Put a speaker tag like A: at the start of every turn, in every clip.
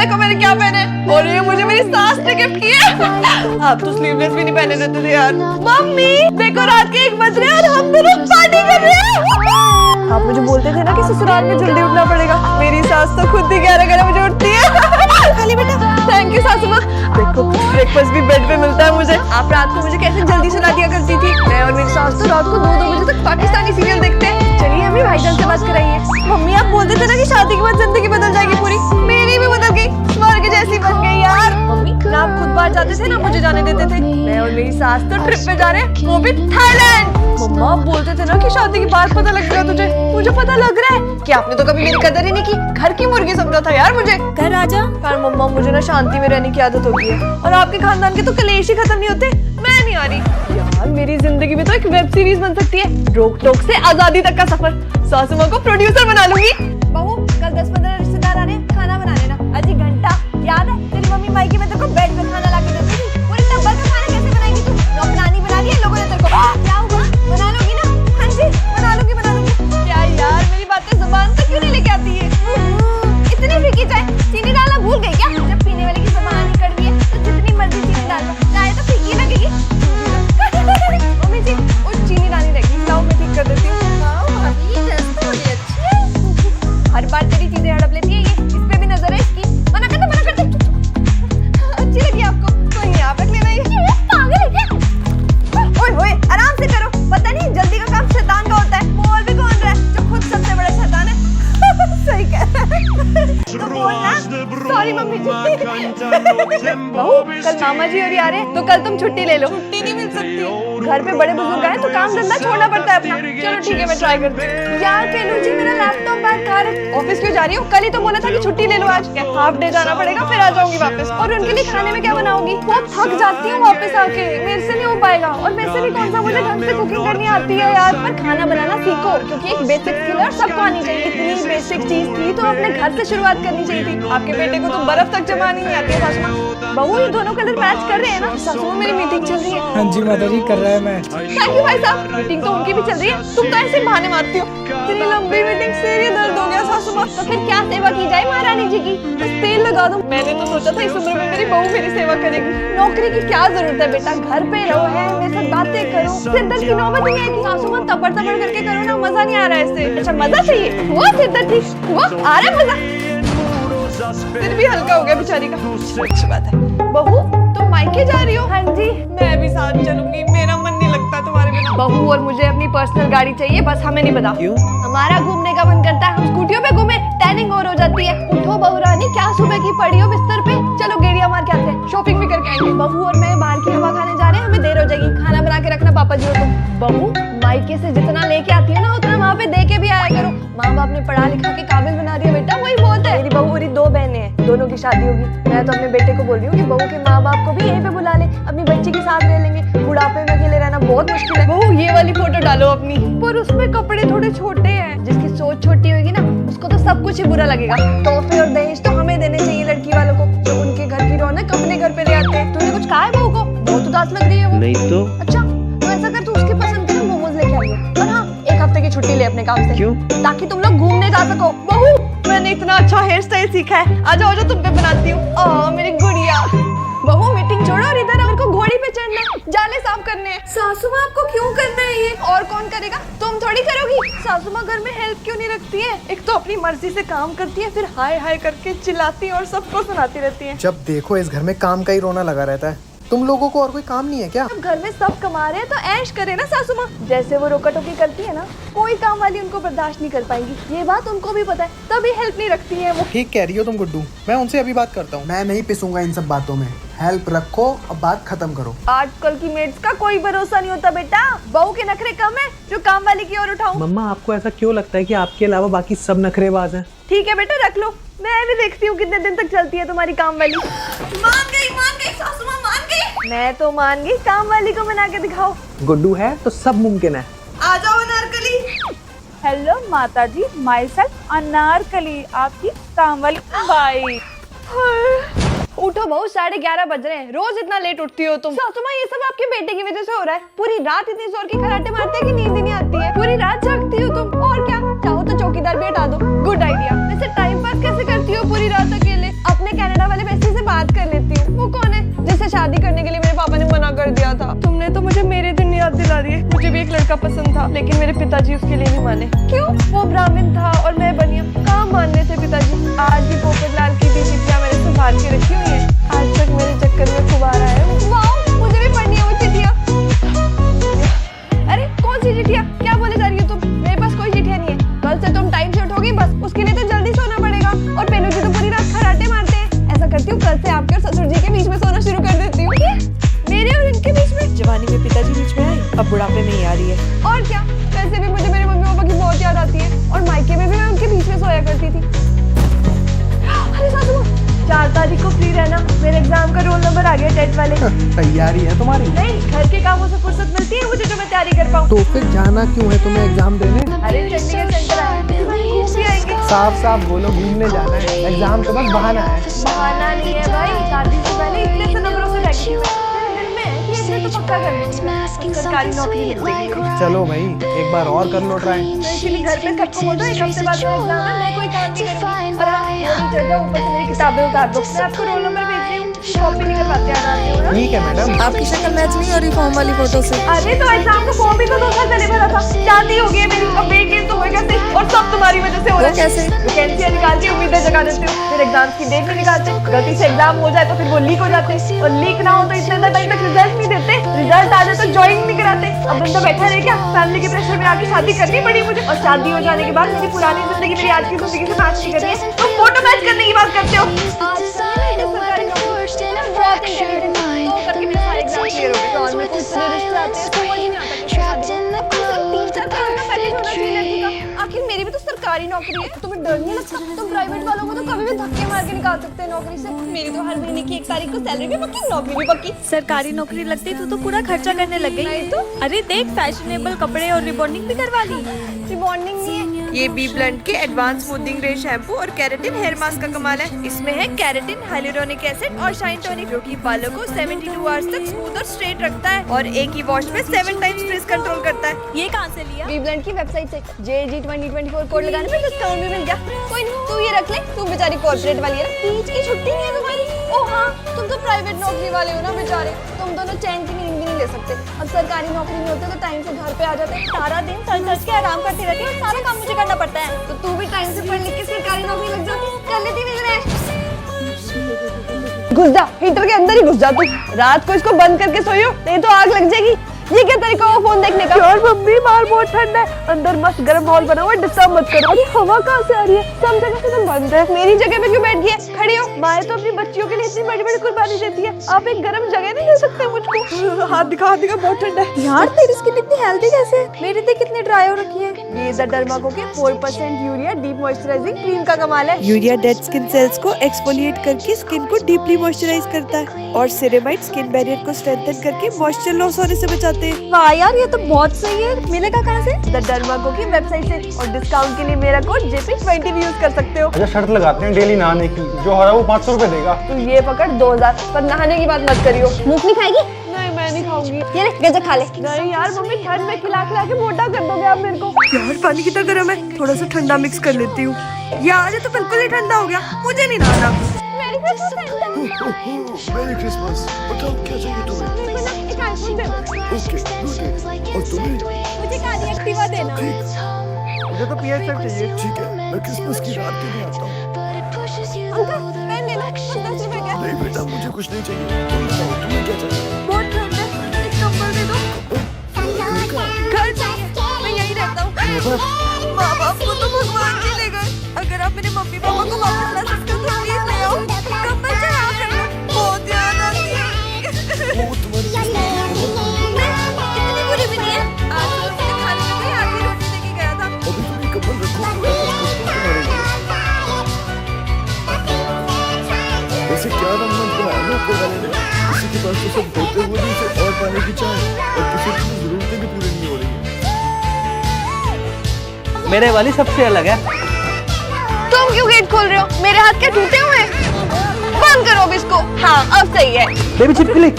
A: देखो मैंने क्या पहने और ये मुझे मेरी सास ने गिफ्ट किया। आप तो स्लीवलेस भी नहीं पहने रहते थे यार। मम्मी देखो रात के 1 बज रहे हैं और हम दोनों पार्टी कर रहे हैं। आप मुझे बोलते थे ना कि ससुराल में जल्दी उठना पड़ेगा, मेरी सास तो खुद ही 11 बजे उठती है। खाली बेटा थैंक यू सासू माँ। देखो ब्रेकफास्ट भी बेड पे मिलता है मुझे। आप रात को मुझे कैसे जल्दी सुला दिया करती थी। मैं और मेरी सास तो रात को 2-2 बजे तक पाकिस्तानी सीरियल देखते हैं। चलिए अभी भाईजान से बात कराइए। मम्मी आप बोलते थे ना कि शादी के बाद जिंदगी बदल जाएगी पूरी, मेरी भी बदल गई, स्वर्ग जैसी बन गई यार। मम्मी ना आप खुद बाहर जाते थे ना मुझे जाने देते थे। मैं और मेरी सास तो ट्रिप पे जा रहे हैं, वो भी थाईलैंड। मम्मा आप बोलते थे ना कि शादी के बाद पता लगेगा तुझे, मुझे पता लग रहा है कि आपने तो कभी मेरी कदर ही नहीं की। घर की मुर्गी समझा था यार मुझे।
B: घर आजा।
A: पर मम्मा मुझे ना शांति में रहने की आदत हो गई है और आपके खानदान के तो कलेश ही खत्म नहीं होते। मैं नहीं आ रही यार, मेरी जिंदगी में तो एक वेब सीरीज बन सकती है, रोक टोक से आजादी तक का सफर। सासू माँ को प्रोड्यूसर बना लूंगी।
B: बहू कल 10-15 रिश्तेदार आ रहे हैं, खाना बना लेना। अजी घंटा याद है तेरी मम्मी मायके में तेरे को बेड पे खाना ला के देती थी, पूरे टब्बर का खाना कैसे बनाएगी तू? नौकरानी बना दी है लोगों ने तेरे को। क्या हुआ बना लोगी ना? हाँ जी बना लूंगी।
A: क्या यार मेरी बातें जुबान तक क्यों नहीं लेके आती है?
B: इतनी फीकी चाय, चीनी डालना भूल गई क्या? जब पीने वाले की जुबान ही कड़वी है तो जितनी मर्जी चीनी डाल लो, चाय तो फीकी लगेगी।
A: मम्मी जी वो चीनी डाली रहेगी, लाओ मैं ठीक कर देती हूँ।
B: हर बार तेरी चीजें हड़प लेती है ये, इस पे भी नजर है इसकी। मना कर दे।
A: अच्छी लगी आपको तो ये आप रख लेना। ये
B: पागल है क्या? ओए आराम से करो, पता नहीं जल्दी का काम शैतान का होता है। बोल भी कौन रहा है जो खुद सबसे बड़ा शैतान है। सही कह रहा है। तो बोलना
A: सॉरी मम्मी जी। बहू कल मामा जी और आ रहे हैं तो कल तुम छुट्टी ले लो। छुट्टी नहीं मिल सकती, घर पे बड़े बुजुर्ग आए तो काम धंधा छोड़ना पड़ता है अपना। चलो ठीक है मैं ट्राई करती हूँ। यार केलू जी मेरा लैपटॉप बैग कहाँ है? ऑफिस क्यों जा रही हो? कल ही तो बोला था कि छुट्टी ले लो आज। हाफ डे जाना पड़ेगा फिर आ जाऊंगी वापस। और उनके लिए खाने में क्या बनाऊंगी? बहुत थक जाती हूँ वापस आके, मेरे से नहीं हो पाएगा। और वैसे भी कौन सा मुझे ढंग से कुकिंग करनी आती है यार। पर खाना बनाना सीखो क्योंकि एक बेसिक स्किल है, सबको आनी चाहिए। इतनी बेसिक चीज थी तो अपने घर से शुरुआत करनी चाहिए थी। आपके बेटे को तो बर्फ तक जमानी नहीं आती है सासू माँ। बहू ये दोनों कलर मैच कर रहे हैं ना? सासू माँ मेरी मीटिंग चल रही है।
C: हाँ जी माता जी कर रहा है मैच।
A: थैंक यू भाई साहब, मीटिंग तो उनकी भी चल रही है, तुम तो ऐसे बहाने मारती हो। इतनी लंबी मीटिंग से ये दर्द हो गया सासू माँ।
B: तो फिर क्या सेवा की जाए महारानी जी की?
A: बस तेल लगा दो। मैंने तो सोचा था इस उम्र में मेरी बहू मेरी सेवा करेगी। नौकरी की क्या जरूरत है बेटा, घर पे रहो है मेरे साथ बातें करो, सिरदर्द की नौबत ही नहीं आएगी। सासू माँ तपड़ करके करो ना, मजा नहीं आ रहा है इससे। अच्छा मजा चाहिए, वो सिरदर्द ठीक वो आ रहा है मजा, फिर भी हल्का हो गया बेचारी का। अच्छी बात है। बहू तुम मायके जा रही हो?
B: हाँ जी।
A: मैं भी साथ चलूंगी, मेरा मन नहीं लगता तुम्हारे बिना। बहू और मुझे अपनी पर्सनल गाड़ी चाहिए, बस हमें नहीं पता
C: क्यों?
B: हमारा घूमने का मन करता है, हम स्कूटियों पे घूमे, टैनिंग और हो जाती है। उठो बहू रानी, क्या सुबह की पड़ी हो बिस्तर पे, चलो गेड़िया मार के आते हैं, शॉपिंग भी करके आएंगे। बहू और मैं बाहर की हवा खाने जा रहे हैं, हमें देर हो जाएगी, खाना बना के रखना पापा जी हो तुम। बहू मायके से जितना लेके आती है ना उतना वहाँ पे दे के भी आया करो। माँ बाप ने पढ़ा लिखा के काबिल बना दिया बेटा, वही बहुत है। मेरी बहू मेरी 2 बहनें हैं, दोनों की शादी होगी। मैं तो अपने बेटे को बोल रही हूँ कि बहू के माँ बाप को भी यहीं पे बुला ले, अपनी बच्ची के साथ रह लेंगे। बुढ़ापे में अकेले रहना बहुत मुश्किल है। बहू ये वाली फोटो डालो अपनी, पर उसमें कपड़े थोड़े छोटे हैं। जिसकी सोच छोटी होगी ना उसको तो सब कुछ ही बुरा लगेगा। तोहफे और दहेज तो हमें देने चाहिए लड़की वालों को, जो उनके घर की रौनक अपने घर पे ले आते हैं। तूने कुछ कहा है बहू को? बहुत उदास लग रही है वो।
C: नहीं तो।
B: अच्छा तो ऐसा कर, तू उसकी पसंद के मोमोज लेके आई है। और हाँ 1 हफ्ते की छुट्टी ले अपने काम से।
C: क्यों?
B: ताकि तुम लोग घूमने जा सको।
A: बहू मैंने इतना अच्छा हेयर स्टाइल सीखा है, आ जाओ तुम पे बनाती हूँ। मेरी गुड़िया। बहू मीटिंग छोड़ो और इधर मेरे को घोड़ी पे चढ़ना है, जाले साफ करने हैं। सासू माँ आपको क्यों करना है ये? और कौन करेगा? तुम थोड़ी करोगी। सासू माँ घर में हेल्प क्यों नहीं रखती है? एक तो अपनी मर्जी से काम करती है, फिर हाय हाय करके चिल्लाती है और सबको सुनाती रहती है।
C: जब देखो इस घर में काम का ही रोना लगा रहता है। तुम लोगों को और कोई काम नहीं है क्या?
A: अब घर में सब कमा रहे हैं तो ऐश करे ना सासू माँ। जैसे वो रोका टोकी करती है ना, कोई काम वाली उनको बर्दाश्त नहीं कर पाएंगी। ये बात उनको भी पता है, तभी हेल्प नहीं रखती है वो।
C: ठीक कह रही हो तुम गुड्डू, मैं उनसे अभी बात करता हूँ। मैं नहीं पिसूंगा इन सब बातों में, हेल्प रखो और बात खत्म करो।
A: आजकल की मेड्स का कोई भरोसा नहीं होता बेटा। बहू के नखरे कम है जो काम वाली की ओर उठाऊं।
D: मम्मा आपको ऐसा क्यों लगता है कि आपके अलावा बाकी सब नखरेबाज हैं?
A: ठीक है बेटा रख लो, मैं भी देखती हूँ कितने दिन तक चलती है तुम्हारी काम वाली। मान गई सासू माँ मान गई। मैं तो मान गई, काम वाली को बना के दिखाओ।
D: गुड्डू है तो सब मुमकिन है।
A: आ जाओ अनारकली।
E: हेलो माता जी, माई सेल्फ अनारकली, आपकी काम वाली बाई।
A: उठो बहू, 11:30 बज रहे हैं। रोज इतना लेट उठती हो तुम। सासू माँ ये सब आपके बेटे की वजह से हो रहा है। पूरी रात इतनी जोर की खराटे मारते हैं कि नींद ही नहीं आती है। पूरी रात जागती हो तुम। और क्या चाहो तो चौकीदार भी हटा दो, गुड आइडिया। वैसे टाइम पास कैसे करती हो पूरी रात अकेले? अपने कनाडा आ रही है। मुझे भी एक लड़का पसंद था, लेकिन मेरे पिताजी उसके लिए नहीं माने। क्यों? वो ब्राह्मण था और मैं बनिया। कहाँ मानने थे पिताजी। आज भी पोपटलाल की 20 चिट्ठियां मैंने संभाल के रखी हुई है। आज तक मेरे चक्कर में खूब आ रहा है। वाओ, मुझे भी पढ़नी है वो चिट्ठियां। अरे कौन सी चिट्ठियां? क्या बोले जा रही हो तुम? मेरे पास कोई चिट्ठियां नहीं है। कल से तुम टाइम से उठोगी बस, उसके लिए तो जल्दी सोना पड़ेगा। और पेनू जी तो पूरी रात खराटे मारते हैं। ऐसा करती हूँ, कल से आपके और ससुर जी के बीच में सोना शुरू कर देती हूँ। मेरे और इनके बीच में? जवानी में पिताजी बीच में आए, अब बुढ़ापे में ही आ रही है। और क्या, वैसे भी मुझे मेरे मम्मी पापा की बहुत याद आती है। और मायके में भी मैं उनके बीच में सोया करती थी। अरे सासू माँ, 4 तारीख को फ्री रहना। मेरे एग्जाम का रोल नंबर आ गया, टेट वाले।
C: तैयारी है तुम्हारी?
A: नहीं, घर के कामों से फुर्सत मिलती है मुझे जो मैं तैयारी कर पाऊँ।
C: तो फिर जाना क्यों है तुम्हें एग्जाम देने?
A: अरे चंडीगढ़ सेंटर आया, घूम भी आएंगे।
C: साफ साफ बोलो, घूमने जाना है। एग्जाम तो बस बहाना है।
A: बहाना नहीं है भाई, शादी से पहले इतने से नंबरों से बैठी हूँ। दिल में है कि इतने तो पक्का कर लूंगी, सरकारी नौकरी मिल जाएगी।
C: चलो भाई, एक बार और कर लो ट्राई।
A: तो इसीलिए घर पे सबको बोल दो, एक हफ्ते बाद मेरा एग्जाम है, मैं कोई काम नहीं करूंगी। और हाँ, वो भी चल जाओ, ऊपर से मेरी किताबें उतार दो। मैं आपको रोल नंबर भेज रही हूँ, कॉपी नहीं करवाते आ रही हूँ ना।
C: ठीक है मैडम।
A: आपकी शक्ल मैच नहीं हो रही फॉर्म वाली फोटो से। अरे तो एग्जाम का फॉर्म भी तो 2 साल पहले भरा था। शादी हो गई है मेरी, अब वेट गेन तो होएगा सही। और सब तुम्हारी वजह से हो रहा है। कैसे? वैकेंसियां निकाल के उम्मीदें जगा देते हो, फिर एग्जाम की डेट नहीं निकालते। गलती से एग्जाम हो जाए तो फिर वो लीक हो जाते हैं, और लीक ना हो तो इतने टाइम तक रिजल्ट नहीं देते। रिजल्ट आ जाए तो ज्वाइन नहीं कराते। अब बंदा बैठा रहे क्या? फैमिली के प्रेशर में आके शादी करनी पड़ी मुझे। और शादी हो जाने के बाद मेरी पुरानी जिंदगी मेरी आज की जिंदगी से मैच नहीं कर रही है। तो फोटो मैच करने की बात करते हो। बहुत इंटेलिजेंट तो करके मेरे सारे एग्जाम क्लियर हो गए। तो और मेरे को इतने रिश्ते आते हैं, समझ ही नहीं आता कि शादी 3-4 करोड़ का पैकेज होना चाहिए लड़की का। आखिर मेरी भी तो सरकारी नौकरी है। तुम्हें डर नहीं लगता? तुम प्राइवेट वालों को तो कभी भी धक्के मार के निकाल सकते हैं नौकरी से। मेरी तो हर महीने की 1 तारीख को सैलरी भी पक्की, नौकरी भी पक्की।
E: सरकारी नौकरी लगती तो पूरा खर्चा करने लग गई।
A: नहीं तो?
E: अरे देख, फैशनेबल कपड़े और रिबॉन्डिंग भी करवा ली।
A: रिबॉन्डिंग नहीं है, ये बी ब्लंट के एडवांस स्मूथिंग रे शैम्पू और केराटिन हेयर मास्क का कमाल है। इसमें है केराटिन, हाइलुरोनिक एसिड और शाइन टॉनिक, जो कि बालों को 72 आवर्स तक स्मूथ और स्ट्रेट रखता है। और एक ही वॉश में 7 टाइम्स फ्रिज कंट्रोल करता है।
E: ये कहाँ से लिया?
A: बी ब्लंट की वेबसाइट से। JG 2024 कोड लगाने पे डिस्काउंट भी मिल गया। कोई नहीं, तू ये रख ले, तू बेचारी कॉर्पोरेट वाली है ना, बीच की छुट्टी नहीं है तुम्हारी। ओ हाँ, तुम तो प्राइवेट नौकरी वाले हो ना बेचारे, तुम दोनों चैन की नींद भी नहीं ले सकते। अब सरकारी नौकरी नहीं होते तो टाइम से घर पे आ जाते। सारा दिन सज के आराम करती रहती है और सारा काम मुझे करना पड़ता है। तो तू भी टाइम से पढ़ लिख के सरकारी नौकरी लग जाती, कर लेती बिजनेस। घुस जा, हीटर के अंदर ही घुस जा तू। रात को इसको बंद करके सोइयो, नहीं तो आग लग जाएगी। ये क्या तरीका है फोन देखने का? यार मम्मी, बाहर बहुत ठंडा है, अंदर मस्त गर्म माहौल बना हुआ है, डिस्टर्ब मत करो। अरे हवा कहाँ से आ रही है? सब जगह से तो बंद है। मेरी जगह पे क्यों बैठ गई है? खड़ी हो। माँ तो अपनी बच्चियों के लिए इतनी बड़ी बड़ी कुर्बानी देती है, आप एक गर्म जगह नहीं दे सकते मुझको? हाथ दिखा, बहुत ठंडा है। यार तेरी स्किन इतनी हेल्दी कैसे है? मेरी देख कितनी ड्राई हो रखी है। ये द डर्मा को के 4% यूरिया डीप मॉइस्चराइजिंग क्रीम का कमाल है।
F: यूरिया डेड स्किन सेल्स को एक्सफोलिएट करके स्किन को डीपली मॉइस्चराइज करता है, और सेरेमाइड स्किन बैरियर को स्ट्रेंथन करके मॉइस्चर लॉस होने से बचाते हैं।
E: वाह यार, ये तो बहुत सही है। मिलेगा कहाँ से?
A: द डर्मा को की वेबसाइट से। और डिस्काउंट के लिए मेरा कोड JP20 भी यूज कर सकते हो।
G: अच्छा, शर्त लगाते हैं डेली नहाने की, जो हो रहा है वो 500 रुपए देगा।
A: तू ये पकड़ 2000, पर नहाने की बात मत करियो।
B: मूंगफली खाएगी?
A: नहीं, मैं नहीं खाऊंगी।
B: ये ले, गजक खा ले।
A: नहीं यार मम्मी, ठंड में खिला खिला के मोटा कर दोगे आप मेरे को। यार पानी कितना गर्म है, थोड़ा सा ठंडा मिक्स कर लेती हूँ। यार ये तो बिल्कुल ही ठंडा हो गया, मुझे नहीं नहाना।
B: मेरी
H: मेरी क्रिसमस। बताओ क्या चाहिए तुम्हें?
A: एक आईफोन दे दो।
H: ओके, और तुम्हें?
B: मुझे गाड़ी एक्टिवा देना।
C: मुझे तो PS5 चाहिए।
H: ठीक है, मैं क्रिसमस की रात के लिए आता हूँ।
A: अंकल पेन ले लो, 10 रुपए का।
H: नहीं बेटा, मुझे कुछ नहीं चाहिए। तुम बताओ, तुम्हें क्या चाहिए?
A: बहुत ठंड है, एक कंबल दे दो। घर चाहिए, मैं यहीं रहता हूँ। माँ बाप को तो भगवान जी ले गए, अगर आप मेरे मम्मी पापा को वापस ला सकते हो तो प्लीज ले आओ। कंबल चढ़ा करना, बहुत याद आती है।
H: वो तुम्हारी
A: इतनी बुरी भी नहीं है। आज तो उसके खाने में कोई आधी रोटी देके गया था।
H: अभी तुम ये कपल रखो, तुम्हारे लिए। वैसे क्या रंग बनाया ना ऊपर वाले ने? किसी के पास तो सब बोलते हुए भी उसे और पाने की चाह है, और किसी की जरूरतें भी पूरी नहीं हो रही है।
D: मेरे वाली सबसे अलग है।
A: तुम क्यों गेट खोल रहे हो? मेरे हाथ क्या टूटे हुए हैं? बंद करो अब इसको। हाँ, अब सही है।
D: बेबी छिपकली।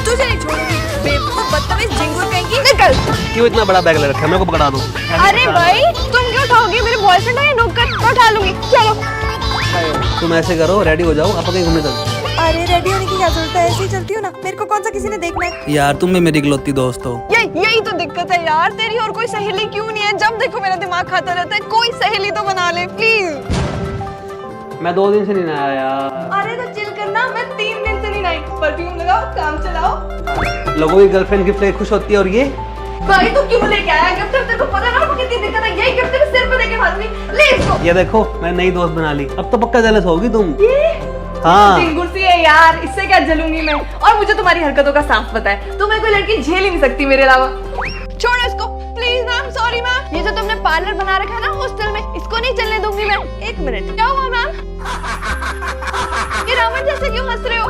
A: तुझे नहीं छोड़ूंगी, बेवकूफ बदतमीज झिंगुर कहेंगी। निकल।
D: क्यों इतना बड़ा बैग ले रखा है? मेरे को पकड़ा दो।
A: अरे भाई, तुम क्यों उठाओगे? मेरे बॉयफ्रेंड है, नौकर, मैं उठा लूंगी। चलो।
D: तुम ऐसे करो, रेडी हो जाओ, आप कहीं घूमने चलो।
F: अरे रेडी होने की क्या जरूरत है, ऐसे ही चलती हूँ ना, मेरे को कौन सा किसी ने देखना है।
I: यार तुम भी मेरी इकलौती दोस्त हो।
A: यही तो दिक्कत है यार, तेरी और कोई सहेली क्यों नहीं है? जब देखो मेरा दिमाग खाता रहता है, कोई सहेली तो बना ले प्लीज।
I: मैं 2 दिन से नहीं नहाया यार।
A: अरे तो चिल करना, मैं 3 दिन से नहीं नहाई। परफ्यूम लगाओ, काम चलाओ।
I: लोगों की गर्लफ्रेंड गिफ्ट लेके खुश होती है और ये
A: भाई तू क्यों लेके आया गिफ्ट? तेरे को पता ना कितनी दिक्कत है, यही गिफ्ट तेरे सिर पे लेके भाग रही। ले इसको।
I: ये देखो मैं नई दोस्त बना ली, अब तो पक्का जेलस होगी तुम।
A: ये
I: हाँ
A: तीन कुर्सी है यार, इससे क्या जलूंगी मैं? और मुझे तुम्हारी हरकतों का साफ पता है, तुम्हें कोई लड़की झेल ही नहीं सकती मेरे अलावा। छोड़ो इसको प्लीज मैम, सॉरी मैम। ये जो तुमने पार्लर बना रखा है ना हॉस्टल में, इसको नहीं चलने दूंगी मैं। 1 मिनट, क्या हुआ मैम? ये रावण जैसे क्यों हंस रहे हो?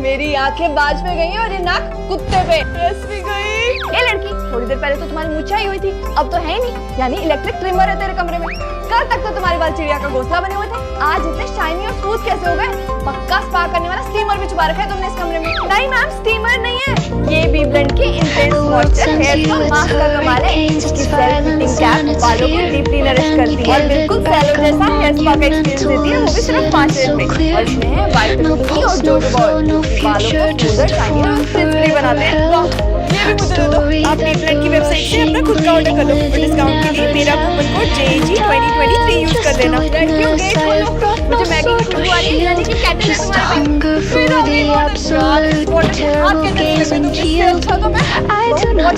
A: मेरी आंखें बाज में गई और ये नाक कुत्ते पे। यस भी गई। ये लड़की थोड़ी देर पहले तो तुम्हारी मूंछें हुई थी, अब तो है ही नहीं। यानी इलेक्ट्रिक ट्रिमर है तेरे कमरे में। कल तक तो तुम्हारे बाल चिड़िया का घोंसला बने हुए थे, आज इतने शाइनी और स्मूथ कैसे हो गए? पक्का स्पा करने वाला स्टीमर भी छुपा रखा है तुमने इस कमरे में। नहीं मैम, स्टीमर नहीं है, ये बी ब्लेंड की इंटेंस मॉइस्चर हेयर का मास्क का कमाल है। इसकी सेल्फ फिटिंग कैप बालों को डीपली नरिश करती है और बिल्कुल सैलो जैसा हेयर स्पा का एक्सपीरियंस देती है, वो भी सिर्फ 5 मिनट में। और इसमें है विटामिन ई और जोजोबा, जो कि बालों को स्मूदर, शाइनी और सिल्की बनाते हैं। वाह, ये भी मुझे दे दो। आप बी ब्लेंड की वेबसाइट से अपना खुद का ऑर्डर कर लो और डिस्काउंट के लिए मेरा कूपन कोड JG2023 यूज कर लेना। लड़कियों गेट खोलो, मुझे मैगी की खुशबू आ रही है, यानी कि कैटल है तुम्हारे पे। फिर अभी बहुत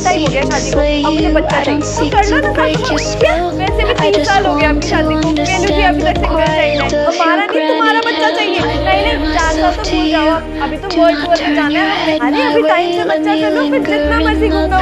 A: टाइम हो गया शादी को, अब मुझे बच्चा चाहिए। तो कर लो ना क्या? वैसे भी 3 साल हो गया आपकी शादी को, मेनू भी अभी तक सिंगल चाइल्ड है। हमारा नहीं तुम्हारा बच्चा चाहिए। नहीं 4 साल तो भूल जाओ, अभी तो वर्ल्ड टूर पे जाना है। अरे अभी टाइम से बच्चा कर लो, फिर जितना मर्जी घूमना।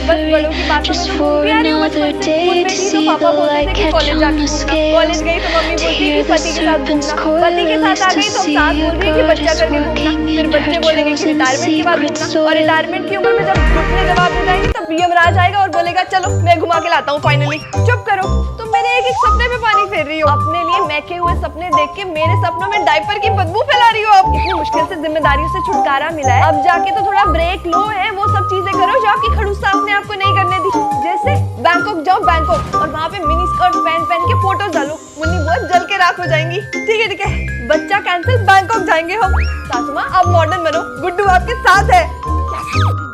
A: बस बड़ों की बातों में तो भी आ रही हूँ। बचपन से स्कूल में थी तो पापा बोलते थे कि कॉलेज जाके घूमना, कॉलेज गई तो मम्मी बोलती कि पति के साथ घूमना, पति के साथ आ गई तो सास बोल रही है कि बच्चा करके घूमना, फिर बच्चे बोलेंगे कि रिटायरमेंट के बाद घूमना, और रिटायरमेंट की उम्र में जब घुटने जवाब दे जाएंगे तब यमराज आएगा और बोलेगा चलो मैं घुमा के लाता हूँ फाइनली। चुप करो, तुम मेरे एक सपने में पानी फेर रही हो। अपने लिए महके हुए सपने देख के मेरे सपनों में डायपर की बदबू फैला रही हो। अब इतनी मुश्किल से जिम्मेदारियों से छुटकारा मिला है, अब जाके तो थोड़ा ब्रेक लो है। वो सब चीजें करो जो आपकी खड़ूस सास ने आपको नहीं करने दी, जैसे बैंकॉक जाओ बैंकॉक और वहाँ पे मिनी स्कर्ट पहन के फोटो डालो, मुन्नी बहुत जल के राख हो जाएंगी। ठीक है, बच्चा कैंसिल, बैंकॉक जाएंगे हम। सासू माँ अब मॉडर्न बनो, गुड्डू आपके साथ है।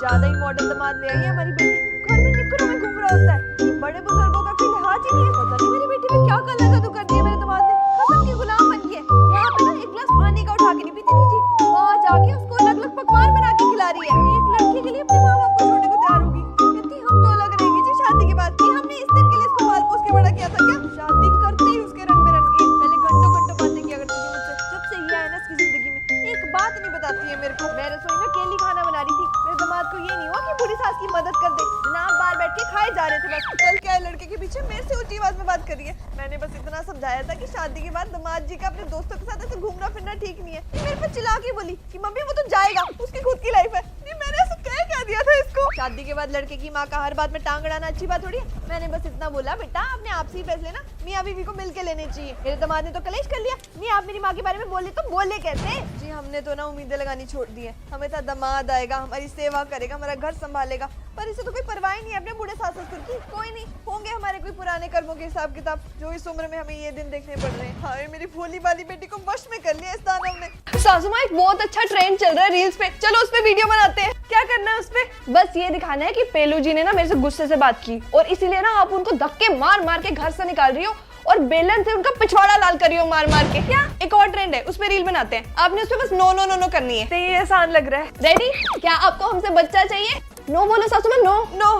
A: ज्यादा ही मॉडर्न दामाद ले आई है हमारी बेटी, घर में निकरों में घूम रहा होता है। बड़े बुजुर्गों का कोई लिहाज ही नहीं है। पता नहीं मेरी बेटी में क्या काला जादू कर दिया मेरे दामाद ने, कसम की गुलाम बन गई है। यहाँ पे ना 1 गिलास पानी का उठा के नहीं पीती थी जी, वहाँ जाके उसको अलग-अलग पकवान बना के खिला रही है। एक लड़की के लिए अपने माँ बाप को छोड़ने को तैयार होगी। कहती हम तो अलग रहेंगे जी शादी के बाद। हमने इस दिन के लिए इसको पाल पोस के बड़ा किया था क्या? शादी करते ही उसके रंग में रंग गए। पहले घंटों बातें किया करती थी मुझसे, जब से ये आया ना इसकी जिंदगी में एक बात नहीं बताती है मेरे को। मैं रसोई में अकेली खाना बना रही थी, मेरे दामाद को ये नहीं हुआ कि बूढ़ी सास की मदद कर दे। जनाब बाहर बैठ के खाए जा रहे थे, बस कल क्या है लड़के के पीछे मेरे से ऊंची आवाज में बात करी है। मैंने बस इतना समझाया था कि शादी के बाद दामाद जी का अपने दोस्तों के साथ ऐसे घूमना फिरना ठीक नहीं है। ये मेरे पर चिल्ला के बोली कि मम्मी वो तो जाएगा, उसकी खुद की लाइफ है। नहीं मैंने ऐसा क्या दिया था इसको? शादी के बाद लड़के की माँ का हर बात में टांग अड़ाना अच्छी बात थोड़ी है। मैंने बस इतना बोला बेटा अपने आप से ही फैसले ना मियाँ बीवी को मिल के लेने चाहिए। मेरे दामाद ने तो कलेश कर लिया, नहीं आप मेरी माँ के बारे में बोले तो बोले कैसे? जी हमने तो ना उम्मीदें लगानी छोड़ दी है। हमें तो दामाद आएगा, हमारी सेवा करेगा, हमारा घर संभालेगा, पर इसे तो कोई परवाह ही नहीं है अपने बूढ़े सास ससुर की। कोई नहीं, होंगे हमारे कोई पुराने कर्मों के हिसाब किताब जो इस उम्र में हमें ये दिन देखने पड़ रहे हैं। हाय मेरी भोली वाली बेटी को वश में कर लिया इस दानव ने। सासू माँ एक बहुत अच्छा ट्रेंड चल रहा है रील्स पे, चलो उस पे वीडियो बनाते हैं। क्या करना है उस पे? बस ये दिखाना है कि पेलू जी ने ना मेरे से गुस्से से बात की और इसीलिए ना आप उनको धक्के मार के घर से निकाल रही हो और बेलन से उनका पिछवाड़ा लाल करी हो मार के। क्या एक और ट्रेंड है, उस पे रील बनाते हैं। आपने उस पे बस नो नो नो नो करनी है। तो ये आसान लग रहा है। रेडी? क्या आपको हमसे बच्चा चाहिए? नो बोलो सासू माँ, नो नो।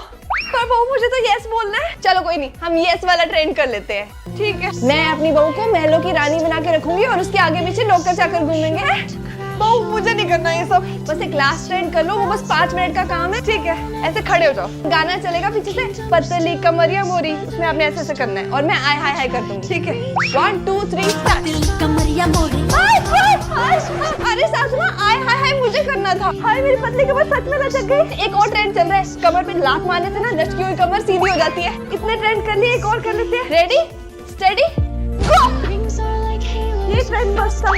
A: पर बहू मुझे तो यस बोलना है। चलो कोई नहीं, हम यस वाला ट्रेंड कर लेते हैं। ठीक है, मैं अपनी बहू को महलों की रानी बना के रखूंगी और उसके आगे पीछे नौकर चाकर घूमेंगे। बहू मुझे नहीं करना ये सब, बस एक लास्ट ट्रेंड कर लो, वो बस 5 मिनट का काम है। ठीक है, ऐसे खड़े हो जाओ, गाना चलेगा पीछे से पतली कमरिया मोरी, उसमें आपने ऐसे करना है और मैं आय हाय हाय कर दूंगी। ठीक है, 1 2 3 स्टार्ट। कमरिया मोरी। अरे सासू माँ आय हाय हाय मुझे करना था। हाय मेरी पतली कमर सच में लचक गई। एक और ट्रेंड चल रहा है, कमर पे लात मारने से ना लचकी हुई कमर सीधी हो जाती है। इतने ट्रेंड कर लिए, एक और कर लेते हैं। रेडी स्टेडी गो। ये ट्रेंड बस था।